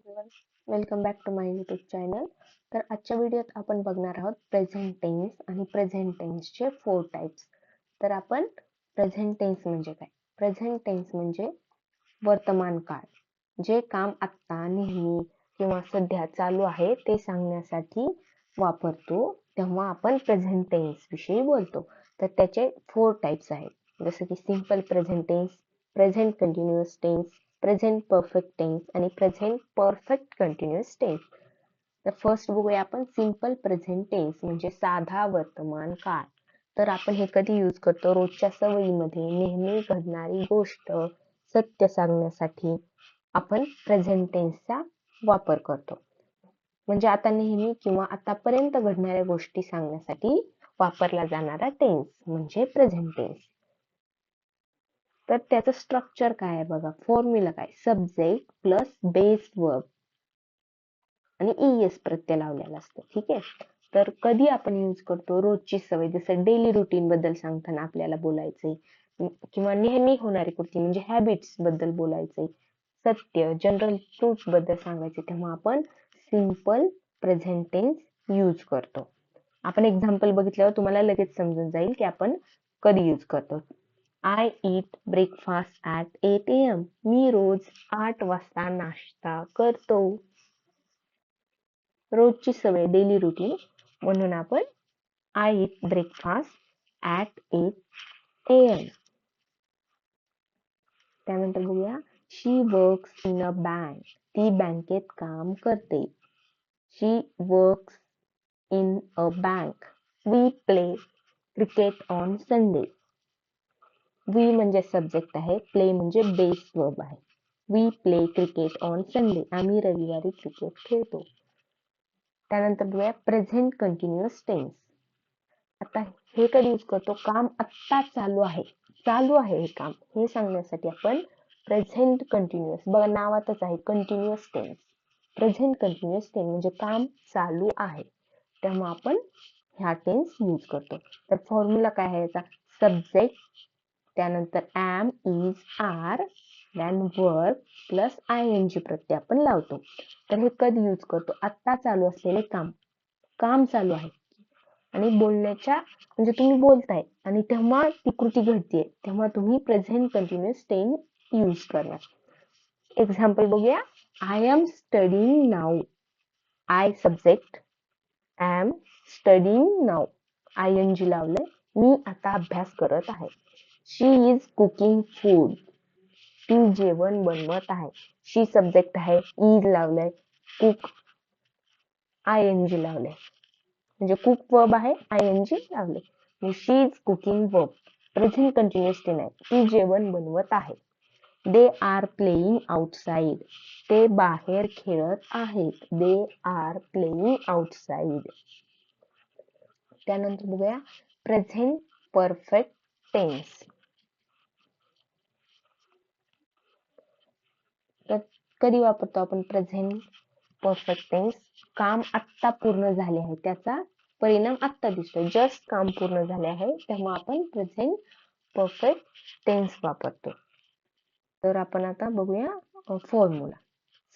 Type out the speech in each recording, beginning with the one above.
Everyone, welcome back to my YouTube channel. तर आजच्या व्हिडिओत आपण बघणार आहोत प्रेझेंट टेन्स आणि प्रेझेंट टेन्सचे 4 टाइप्स. तर आपण प्रेझेंट टेन्स म्हणजे काय? प्रेझेंट टेन्स म्हणजे वर्तमान काळ. जे काम आत्ता, नेहमी किंवा सध्या चालू आहे ते सांगण्यासाठी वापरतो तेव्हा आपण प्रेझेंट टेन्स विषयी बोलतो. तर त्याचे 4 टाइप्स आहेत. जसं की simple present tense, present continuous tense, present perfect tense आणि प्रेझेंट परफेक्ट कंटिन्युअस टेन्स. तर फर्स्ट बघूया आपण सिंपल प्रेझेंट टेन्स म्हणजे साधा वर्तमान काळ. तर आपण हे कधी यूज करतो? रोजच्या सवयीमध्ये नेहमी घडणारी गोष्ट सत्य सांगण्यासाठी आपण प्रेझेंट टेन्सचा वापर करतो. म्हणजे आता नेहमी किंवा आतापर्यंत घडणाऱ्या गोष्टी सांगण्यासाठी वापरला जाणारा टेन्स म्हणजे प्रेझेंट टेन्स. तर त्याचं स्ट्रक्चर काय आहे बघा. फॉर्म्युला काय? सब्जेक्ट प्लस बेस वर्ब आणि ईएस प्रत्यय लावलेला असतो. ठीक आहे. तर कधी आपण यूज करतो? रोजची सवय, जसं डेली रुटीन बद्दल सांगताना आपल्याला बोलायचंय किंवा नेहमी होणारी कृती म्हणजे हॅबिट्स बद्दल बोलायचंय, सत्य जनरल ट्रूथ बद्दल सांगायचे, तेव्हा आपण सिंपल प्रेझेंट टेन्स यूज करतो. आपण एक्झाम्पल बघितल्यावर तुम्हाला लगेच समजून जाईल की आपण कधी यूज करतो. I eat breakfast at 8 AM. मी रोज 8 वाजता नाश्ता करतो. रोजची सवय, डेली रुटीन, म्हणून आपण I eat breakfast at 8 AM. त्यानंतर बघूया she works in a bank. ती बँकेत काम करते. She works in a bank. We play cricket on Sunday. We म्हणजे सब्जेक्ट आहे, प्ले म्हणजे बेस वर्ब आहे. We play cricket on Sunday. आम्ही रविवारी क्रिकेट खेळतो. त्यानंतर बघूया प्रेझेंट कंटिन्युअस टेन्स. आता हे कधी यूज करतो? काम आत्ता चालू आहे, चालू आहे हे काम, हे सांगण्यासाठी आपण प्रेझेंट कंटिन्युअस, बघा नावातच आहे continuous tense. Present continuous tense म्हणजे काम चालू आहे, तेव्हा आपण ह्या टेन्स यूज करतो. तर फॉर्म्युला काय आहे याचा? सब्जेक्ट, त्यानंतर am, is, are, then verb plus ING प्रत्यय आपण लावतो. तर हे कधी यूज करतो? आत्ता चालू असलेले काम, काम चालू आहे आणि बोलण्याच्या म्हणजे तुम्ही बोलताय आणि तेव्हा ती कृती घडते, तेव्हा तुम्ही प्रेझेंट कंटिन्युअस टेन्स यूज करणार. एक्झाम्पल बघूया. I am studying now. I subject, am studying now, ING लावलंय, मी आता अभ्यास करत आहे. She is cooking food. ती जेवण बनवत आहे. शी सब्जेक्ट आहे, इज लावलंय, कुक आयएनजी लावलंय, म्हणजे कुक वर्ब आहे, आयएनजी लावले. She is cooking verb, present continuous tense आहे, ती जेवण बनवत आहे. They are playing outside. ते बाहेर खेळत आहेत. दे आर प्लेइंग आउटसाइड. त्यानंतर बघूया प्रेझेंट परफेक्ट टेन्स. तर कधी वापरतो आपण प्रेझेंट परफेक्ट टेन्स? काम आत्ता पूर्ण झाले आहे, त्याचा परिणाम आत्ता दिसतो. जस्ट काम पूर्ण झाले आहे तेव्हा आपण प्रेझेंट परफेक्ट टेन्स वापरतो. तर आपण आता बघूया formula.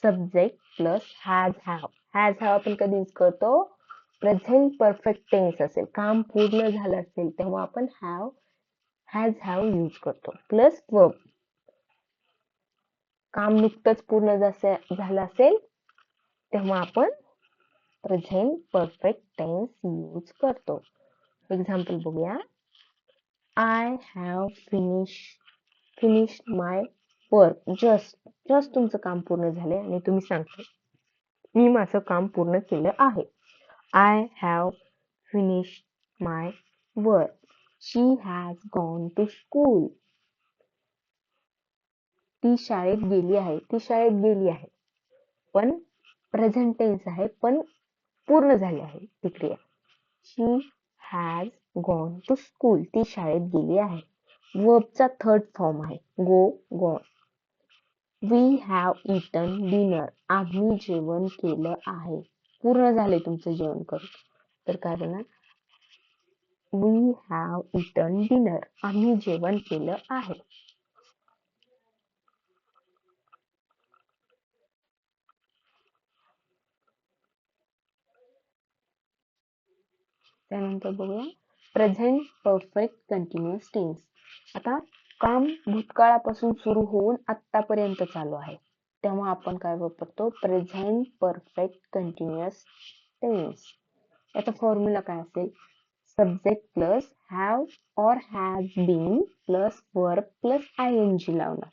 Subject plus has have. Has have आपण कधी यूज करतो? प्रेझेंट परफेक्ट टेन्स असेल, काम पूर्ण झालं असेल तेव्हा आपण हॅज हॅव यूज करतो. प्लस वर्ब, काम नुकतंच पूर्ण झालं असेल तेव्हा आपण प्रेझेंट परफेक्ट टेन्स यूज करतो. एक्झाम्पल बघूया. I have finished my work. Just तुमचं काम पूर्ण झाले आणि तुम्ही सांगता मी माझं काम पूर्ण केलं आहे. I have finished my work. She has gone to school. ती शाळेत गेली आहे. ती शाळेत गेली आहे, पण प्रेझेंट टेन्स आहे, पण पूर्ण झाली आहे ती क्रिया. She has gone to school. ती शाळेत गेली आहे. वर्बचा थर्ड फॉर्म आहे go, gone. We have eaten dinner. आम्ही जेवण केलं आहे. पूर्ण झाले तुमचं जेवण करून, तर काय बनणार? We have eaten dinner. आम्ही जेवण केलं आहे. त्यानंतर बघूया प्रेझेंट परफेक्ट कंटिन्युअस टेन्स. आता काम भूतकाळापासून सुरू होऊन आतापर्यंत चालू आहे तेव्हा आपण काय वापरतो प्रेझेंट परफेक्ट कंटिन्युअस टेन्स. याचा फॉर्म्युला काय असेल सब्जेक्ट प्लस हॅव और has been plus verb plus ing लावणार.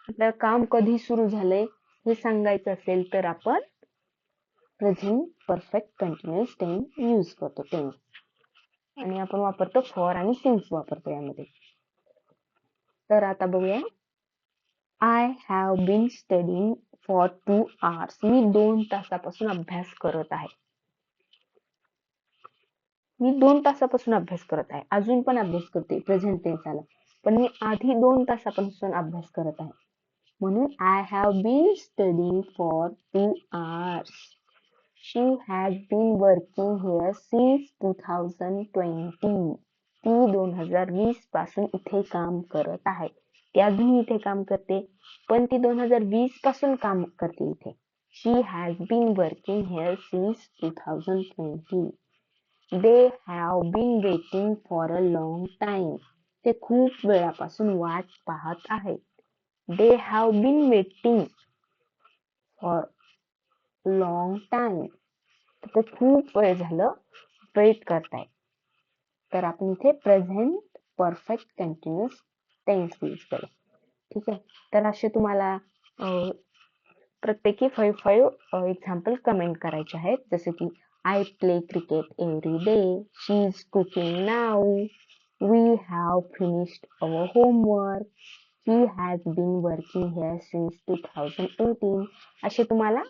आपल्याला काम कधी सुरू झाले हे सांगायचं असेल तर आपण present perfect continuous tense use करतो टेन्स आणि आपण वापरतो फॉर आणि सिन्स वापरतो यामध्ये. तर आता बघूया I have been studying for 2 hours. मी 2 तासापासून अभ्यास करत आहे. मी 2 तासापासून अभ्यास करत आहे. अजून पण अभ्यास करते प्रेझेंट टेन्स आला पण मी आधी 2 तासापासून अभ्यास करत आहे म्हणून I have been studying for 2 hours. She has been working here since 2020. ती 2020 पासून इथे काम करत आहे. ती अजूनही इथे काम करते पण ती 2020 पासून काम करते इथे. She has been working here since 2020. They have been waiting for a long time. ते खूप वेळापासून वाट पाहत आहेत. They have been waiting for long time. ते खूप वेळ झालं वेट करताय. तर आपण इथे present perfect continuous tense use केलं. ठीक आहे. तर असे तुम्हाला प्रत्येकी 5 एक्झाम्पल कमेंट करायचे आहेत. जसे की I play cricket every day. She is cooking now. We have finished our homework. He has been working here since 2018. असे तुम्हाला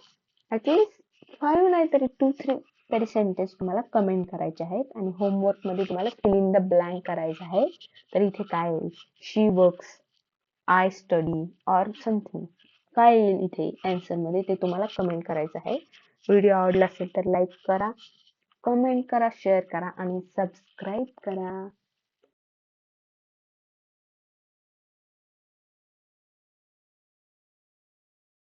ऍटलीस्ट 5 नाही तरी 2-3 तरी सेंटेन्स तुम्हाला कमेंट करायचे आहेत आणि होमवर्क मध्ये तुम्हाला फिल इन द ब्लँक करायचं आहे. तर इथे काय येईल शी वर्क्स, आय स्टडी और समथिंग काय येईल इथे आन्सर मध्ये ते तुम्हाला कमेंट करायचं आहे. व्हिडिओ आवडला असेल तर लाईक करा, कमेंट करा, शेअर करा आणि सबस्क्राईब करा.